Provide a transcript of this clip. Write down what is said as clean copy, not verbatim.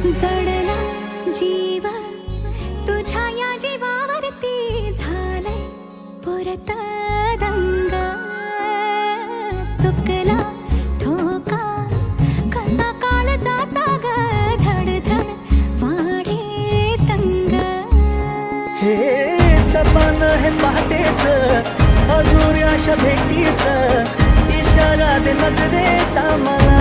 जडला जीव तुझ्या या जीवावरती झालंय परत दंग. चुकला धोका कसा काळजाचा ग धडधड वाढे संग. हे सपन हे पहाटेच अधुऱ्या अशा भेटीच इशारा दे नजरेचा मला.